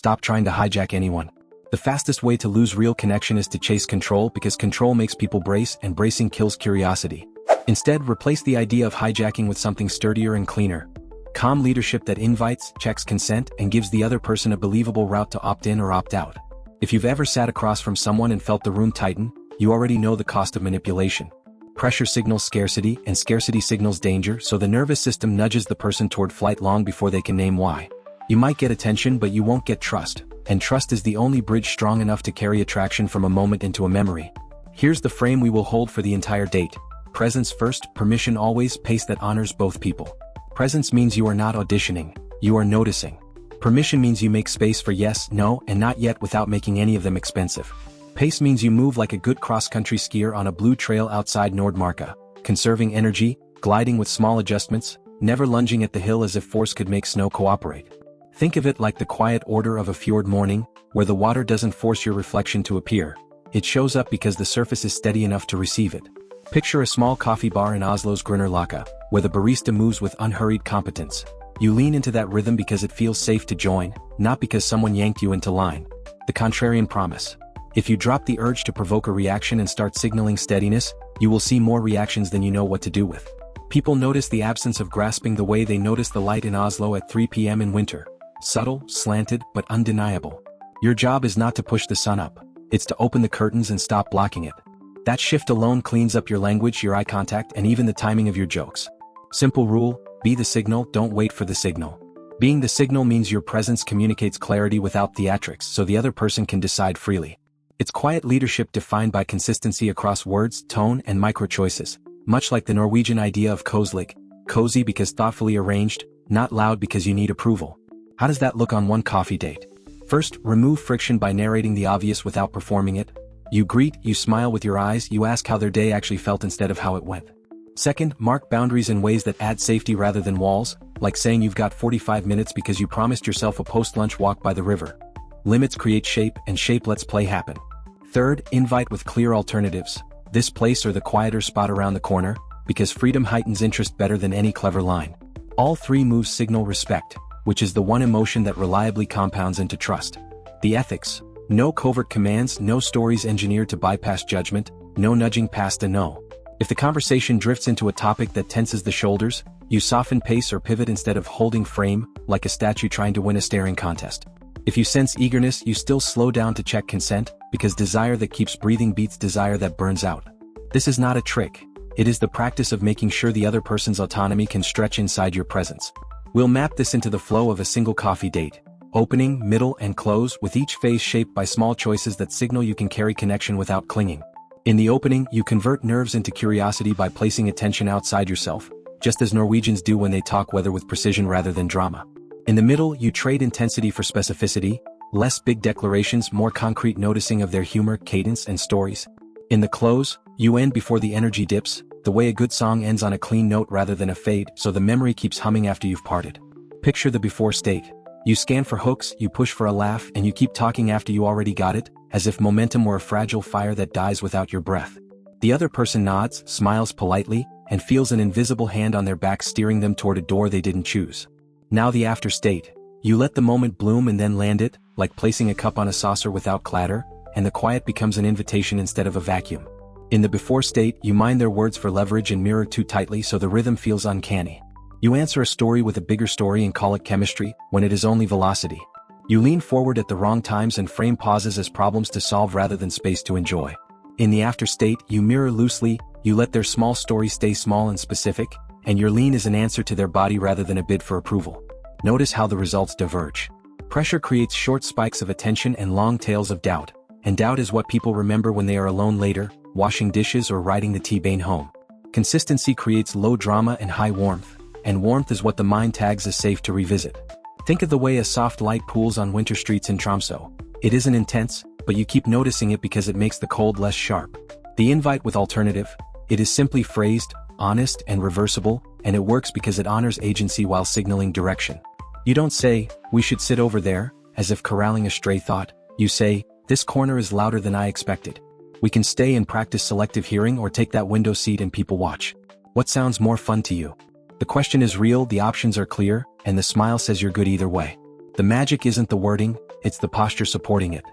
Stop trying to hijack anyone. The fastest way to lose real connection is to chase control because control makes people brace and bracing kills curiosity. Instead, replace the idea of hijacking with something sturdier and cleaner. Calm leadership that invites, checks consent, and gives the other person a believable route to opt in or opt out. If you've ever sat across from someone and felt the room tighten, you already know the cost of manipulation. Pressure signals scarcity, and scarcity signals danger, so the nervous system nudges the person toward flight long before they can name why. You might get attention, but you won't get trust, and trust is the only bridge strong enough to carry attraction from a moment into a memory. Here's the frame we will hold for the entire date. Presence first, permission always, pace that honors both people. Presence means you are not auditioning, you are noticing. Permission means you make space for yes, no, and not yet without making any of them expensive. Pace means you move like a good cross-country skier on a blue trail outside Nordmarka, conserving energy, gliding with small adjustments, never lunging at the hill as if force could make snow cooperate. Think of it like the quiet order of a fjord morning, where the water doesn't force your reflection to appear. It shows up because the surface is steady enough to receive it. Picture a small coffee bar in Oslo's Grünerløkka, where the barista moves with unhurried competence. You lean into that rhythm because it feels safe to join, not because someone yanked you into line. The contrarian promise. If you drop the urge to provoke a reaction and start signaling steadiness, you will see more reactions than you know what to do with. People notice the absence of grasping the way they notice the light in Oslo at 3 p.m. in winter. Subtle, slanted, but undeniable. Your job is not to push the sun up. It's to open the curtains and stop blocking it. That shift alone cleans up your language, your eye contact, and even the timing of your jokes. Simple rule, be the signal, don't wait for the signal. Being the signal means your presence communicates clarity without theatrics, so the other person can decide freely. It's quiet leadership defined by consistency across words, tone, and micro-choices, much like the Norwegian idea of koselig, cozy because thoughtfully arranged, not loud because you need approval. How does that look on one coffee date? First, remove friction by narrating the obvious without performing it. You greet, you smile with your eyes, you ask how their day actually felt instead of how it went. Second, mark boundaries in ways that add safety rather than walls, like saying you've got 45 minutes because you promised yourself a post-lunch walk by the river. Limits create shape, and shape lets play happen. Third, invite with clear alternatives. This place or the quieter spot around the corner, because freedom heightens interest better than any clever line. All three moves signal respect, which is the one emotion that reliably compounds into trust. The ethics. No covert commands, no stories engineered to bypass judgment, no nudging past a no. If the conversation drifts into a topic that tenses the shoulders, you soften pace or pivot instead of holding frame, like a statue trying to win a staring contest. If you sense eagerness, you still slow down to check consent, because desire that keeps breathing beats desire that burns out. This is not a trick. It is the practice of making sure the other person's autonomy can stretch inside your presence. We'll map this into the flow of a single coffee date. Opening, middle, and close, with each phase shaped by small choices that signal you can carry connection without clinging. In the opening, you convert nerves into curiosity by placing attention outside yourself, just as Norwegians do when they talk weather with precision rather than drama. In the middle, you trade intensity for specificity, less big declarations, more concrete noticing of their humor, cadence, and stories. In the close, you end before the energy dips, the way a good song ends on a clean note rather than a fade, so the memory keeps humming after you've parted. Picture the before state. You scan for hooks, you push for a laugh, and you keep talking after you already got it, as if momentum were a fragile fire that dies without your breath. The other person nods, smiles politely, and feels an invisible hand on their back steering them toward a door they didn't choose. Now the after state. You let the moment bloom and then land it, like placing a cup on a saucer without clatter, and the quiet becomes an invitation instead of a vacuum. In the before state, you mind their words for leverage and mirror too tightly so the rhythm feels uncanny. You answer a story with a bigger story and call it chemistry, when it is only velocity. You lean forward at the wrong times and frame pauses as problems to solve rather than space to enjoy. In the after state, you mirror loosely, you let their small story stay small and specific, and your lean is an answer to their body rather than a bid for approval. Notice how the results diverge. Pressure creates short spikes of attention and long tails of doubt, and doubt is what people remember when they are alone later, washing dishes or riding the T-bane home. Consistency creates low drama and high warmth, and warmth is what the mind tags as safe to revisit. Think of the way a soft light pools on winter streets in Tromsø. It isn't intense, but you keep noticing it because it makes the cold less sharp. The invite with alternative. It is simply phrased, honest, and reversible, and it works because it honors agency while signaling direction. You don't say, "We should sit over there," as if corralling a stray thought. You say, "This corner is louder than I expected. We can stay and practice selective hearing or take that window seat and people watch. What sounds more fun to you?" The question is real, the options are clear, and the smile says you're good either way. The magic isn't the wording, it's the posture supporting it.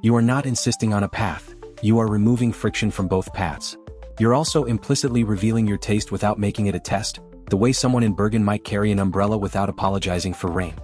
You are not insisting on a path, you are removing friction from both paths. You're also implicitly revealing your taste without making it a test, the way someone in Bergen might carry an umbrella without apologizing for rain.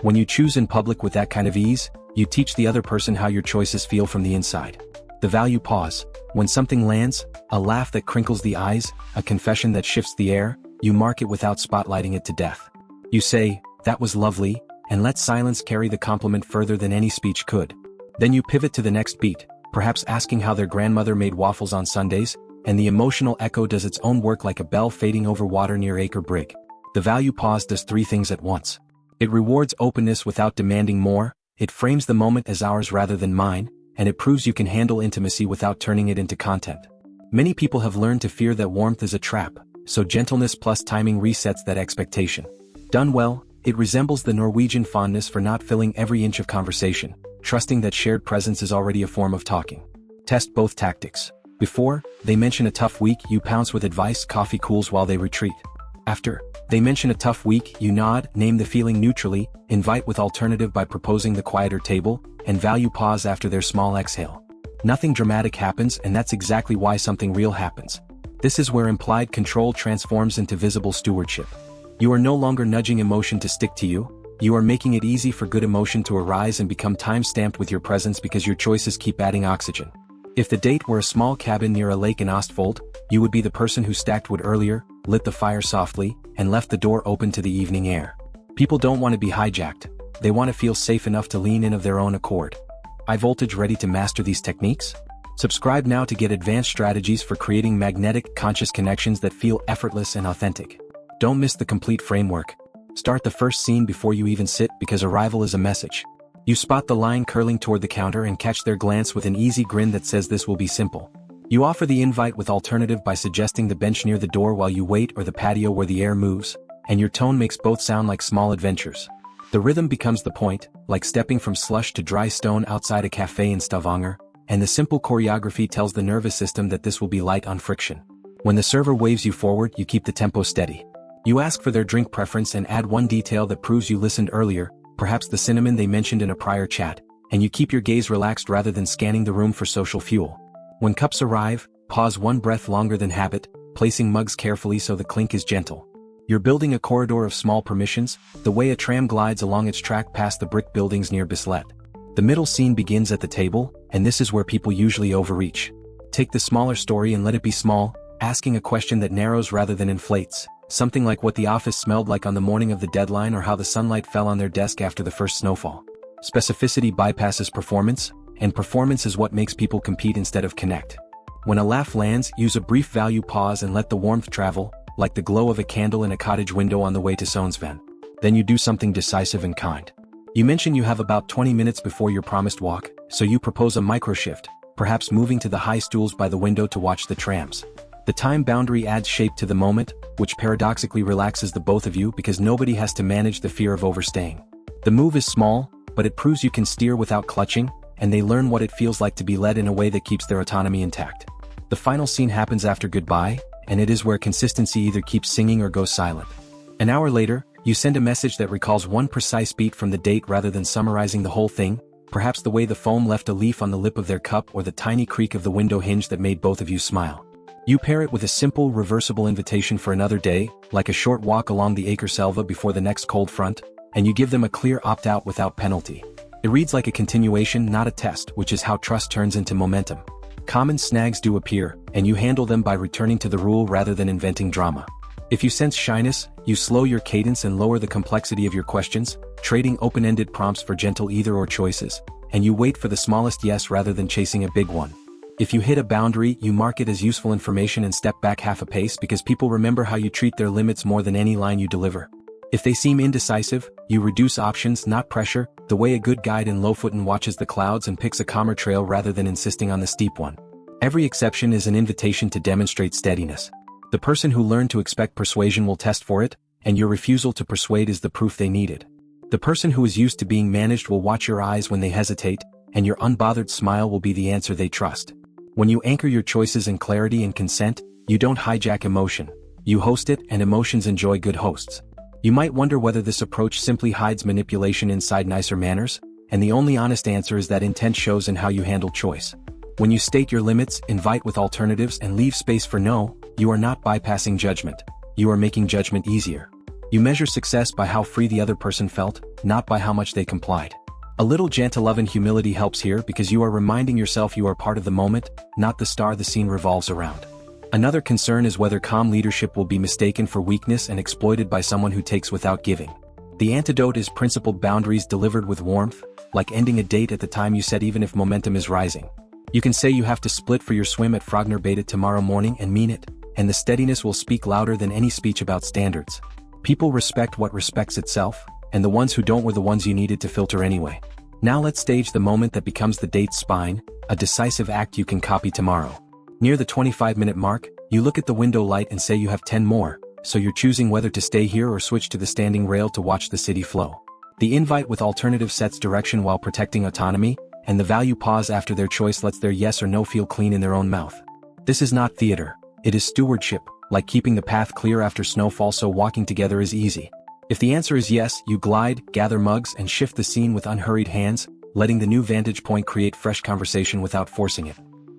When you choose in public with that kind of ease, you teach the other person how your choices feel from the inside. The value pause. When something lands, a laugh that crinkles the eyes, a confession that shifts the air, you mark it without spotlighting it to death. You say, "That was lovely," and let silence carry the compliment further than any speech could. Then you pivot to the next beat, perhaps asking how their grandmother made waffles on Sundays, and the emotional echo does its own work like a bell fading over water near Acre Brig. The value pause does three things at once. It rewards openness without demanding more, it frames the moment as ours rather than mine, and it proves you can handle intimacy without turning it into content. Many people have learned to fear that warmth is a trap, so gentleness plus timing resets that expectation. Done well, it resembles the Norwegian fondness for not filling every inch of conversation, trusting that shared presence is already a form of talking. Test both tactics. Before, they mention a tough week, you pounce with advice, coffee cools while they retreat. After, they mention a tough week, you nod, name the feeling neutrally, invite with alternative by proposing the quieter table, and value pause after their small exhale. Nothing dramatic happens, and that's exactly why something real happens. This is where implied control transforms into visible stewardship. You are no longer nudging emotion to stick to you, you are making it easy for good emotion to arise and become time-stamped with your presence because your choices keep adding oxygen. If the date were a small cabin near a lake in Ostfold, you would be the person who stacked wood earlier, lit the fire softly, and left the door open to the evening air. People don't want to be hijacked, they want to feel safe enough to lean in of their own accord. High voltage ready to master these techniques? Subscribe now to get advanced strategies for creating magnetic, conscious connections that feel effortless and authentic. Don't miss the complete framework. Start the first scene before you even sit because arrival is a message. You spot the line curling toward the counter and catch their glance with an easy grin that says this will be simple. You offer the invite with alternative by suggesting the bench near the door while you wait or the patio where the air moves, and your tone makes both sound like small adventures. The rhythm becomes the point, like stepping from slush to dry stone outside a cafe in Stavanger, and the simple choreography tells the nervous system that this will be light on friction. When the server waves you forward, you keep the tempo steady. You ask for their drink preference and add one detail that proves you listened earlier, perhaps the cinnamon they mentioned in a prior chat, and you keep your gaze relaxed rather than scanning the room for social fuel. When cups arrive, pause one breath longer than habit, placing mugs carefully so the clink is gentle. You're building a corridor of small permissions, the way a tram glides along its track past the brick buildings near Bislett. The middle scene begins at the table, and this is where people usually overreach. Take the smaller story and let it be small, asking a question that narrows rather than inflates. Something like what the office smelled like on the morning of the deadline or how the sunlight fell on their desk after the first snowfall. Specificity bypasses performance, and performance is what makes people compete instead of connect. When a laugh lands, use a brief value pause and let the warmth travel, like the glow of a candle in a cottage window on the way to Sognsvann. Then you do something decisive and kind. You mention you have about 20 minutes before your promised walk, so you propose a microshift, perhaps moving to the high stools by the window to watch the trams. The time boundary adds shape to the moment, which paradoxically relaxes the both of you because nobody has to manage the fear of overstaying. The move is small, but it proves you can steer without clutching, and they learn what it feels like to be led in a way that keeps their autonomy intact. The final scene happens after goodbye, and it is where consistency either keeps singing or goes silent. An hour later, you send a message that recalls one precise beat from the date rather than summarizing the whole thing, perhaps the way the foam left a leaf on the lip of their cup or the tiny creak of the window hinge that made both of you smile. You pair it with a simple, reversible invitation for another day, like a short walk along the Akerselva before the next cold front, and you give them a clear opt-out without penalty. It reads like a continuation, not a test, which is how trust turns into momentum. Common snags do appear, and you handle them by returning to the rule rather than inventing drama. If you sense shyness, you slow your cadence and lower the complexity of your questions, trading open-ended prompts for gentle either or choices, and you wait for the smallest yes rather than chasing a big one. If you hit a boundary, you mark it as useful information and step back half a pace because people remember how you treat their limits more than any line you deliver. If they seem indecisive, you reduce options, not pressure, the way a good guide in Lofoten watches the clouds and picks a calmer trail rather than insisting on the steep one. Every exception is an invitation to demonstrate steadiness. The person who learned to expect persuasion will test for it, and your refusal to persuade is the proof they needed. The person who is used to being managed will watch your eyes when they hesitate, and your unbothered smile will be the answer they trust. When you anchor your choices in clarity and consent, you don't hijack emotion. You host it, and emotions enjoy good hosts. You might wonder whether this approach simply hides manipulation inside nicer manners, and the only honest answer is that intent shows in how you handle choice. When you state your limits, invite with alternatives, and leave space for no, you are not bypassing judgment. You are making judgment easier. You measure success by how free the other person felt, not by how much they complied. A little gentle love and humility helps here because you are reminding yourself you are part of the moment, not the star the scene revolves around. Another concern is whether calm leadership will be mistaken for weakness and exploited by someone who takes without giving. The antidote is principled boundaries delivered with warmth, like ending a date at the time you said even if momentum is rising. You can say you have to split for your swim at Frogner Beta tomorrow morning and mean it, and the steadiness will speak louder than any speech about standards. People respect what respects itself, and the ones who don't were the ones you needed to filter anyway. Now let's stage the moment that becomes the date's spine, a decisive act you can copy tomorrow. Near the 25-minute mark, you look at the window light and say you have 10 more, so you're choosing whether to stay here or switch to the standing rail to watch the city flow. The invite with alternative sets direction while protecting autonomy, and the value pause after their choice lets their yes or no feel clean in their own mouth. This is not theater, it is stewardship, like keeping the path clear after snowfall so walking together is easy. If the answer is yes, you glide, gather mugs and shift the scene with unhurried hands, letting the new vantage point create fresh conversation without forcing it.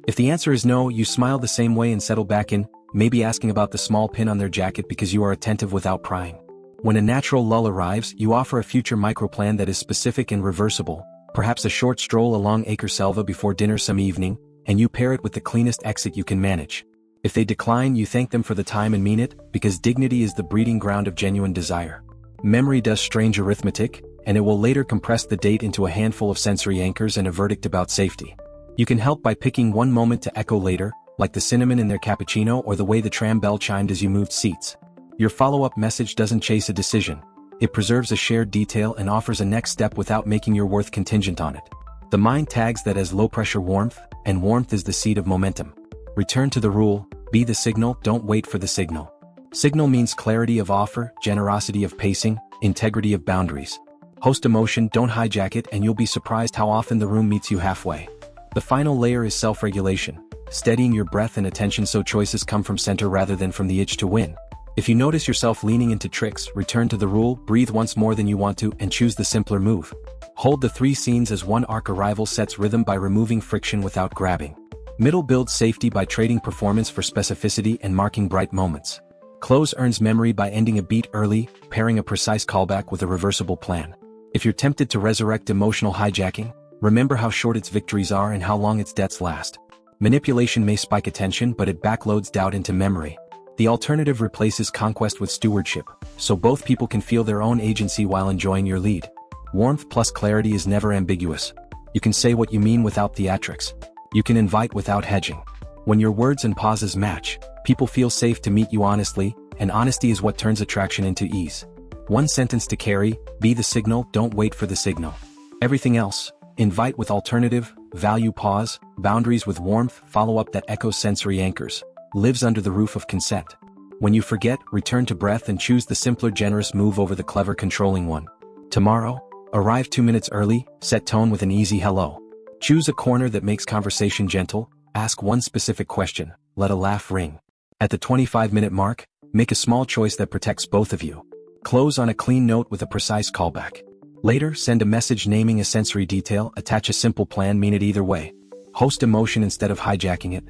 If the answer is no, you smile the same way and settle back in, maybe asking about the small pin on their jacket because you are attentive without prying. When a natural lull arrives, you offer a future microplan that is specific and reversible, perhaps a short stroll along Acre Selva before dinner some evening, and you pair it with the cleanest exit you can manage. If they decline, you thank them for the time and mean it, because dignity is the breeding ground of genuine desire. Memory does strange arithmetic, and it will later compress the date into a handful of sensory anchors and a verdict about safety. You can help by picking one moment to echo later, like the cinnamon in their cappuccino or the way the tram bell chimed as you moved seats. Your follow-up message doesn't chase a decision. It preserves a shared detail and offers a next step without making your worth contingent on it. The mind tags that as low-pressure warmth, and warmth is the seed of momentum. Return to the rule, be the signal, don't wait for the signal. Signal means clarity of offer, generosity of pacing, integrity of boundaries. Host emotion, don't hijack it, and you'll be surprised how often the room meets you halfway. The final layer is self-regulation, steadying your breath and attention so choices come from center rather than from the itch to win. If you notice yourself leaning into tricks, return to the rule, breathe once more than you want to, and choose the simpler move. Hold the three scenes as one arc. Arrival sets rhythm by removing friction without grabbing. Middle builds safety by trading performance for specificity and marking bright moments. Close earns memory by ending a beat early, pairing a precise callback with a reversible plan. If you're tempted to resurrect emotional hijacking, remember how short its victories are and how long its debts last. Manipulation may spike attention, but it backloads doubt into memory. The alternative replaces conquest with stewardship, so both people can feel their own agency while enjoying your lead. Warmth plus clarity is never ambiguous. You can say what you mean without theatrics. You can invite without hedging. When your words and pauses match, people feel safe to meet you honestly, and honesty is what turns attraction into ease. One sentence to carry, be the signal, don't wait for the signal. Everything else, invite with alternative, value pause, boundaries with warmth, follow-up that echoes sensory anchors, lives under the roof of consent. When you forget, return to breath and choose the simpler generous move over the clever controlling one. Tomorrow, arrive 2 minutes early, set tone with an easy hello. Choose a corner that makes conversation gentle, ask one specific question, let a laugh ring. At the 25-minute mark, make a small choice that protects both of you. Close on a clean note with a precise callback. Later, send a message naming a sensory detail, attach a simple plan, mean it either way. Host emotion instead of hijacking it.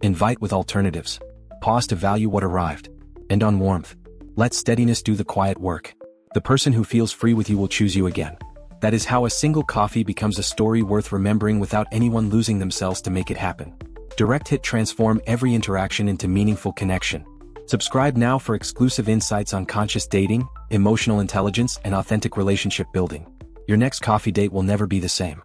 Invite with alternatives. Pause to value what arrived. End on warmth. Let steadiness do the quiet work. The person who feels free with you will choose you again. That is how a single coffee becomes a story worth remembering without anyone losing themselves to make it happen. Direct Hit transform every interaction into meaningful connection. Subscribe now for exclusive insights on conscious dating, emotional intelligence, and authentic relationship building. Your next coffee date will never be the same.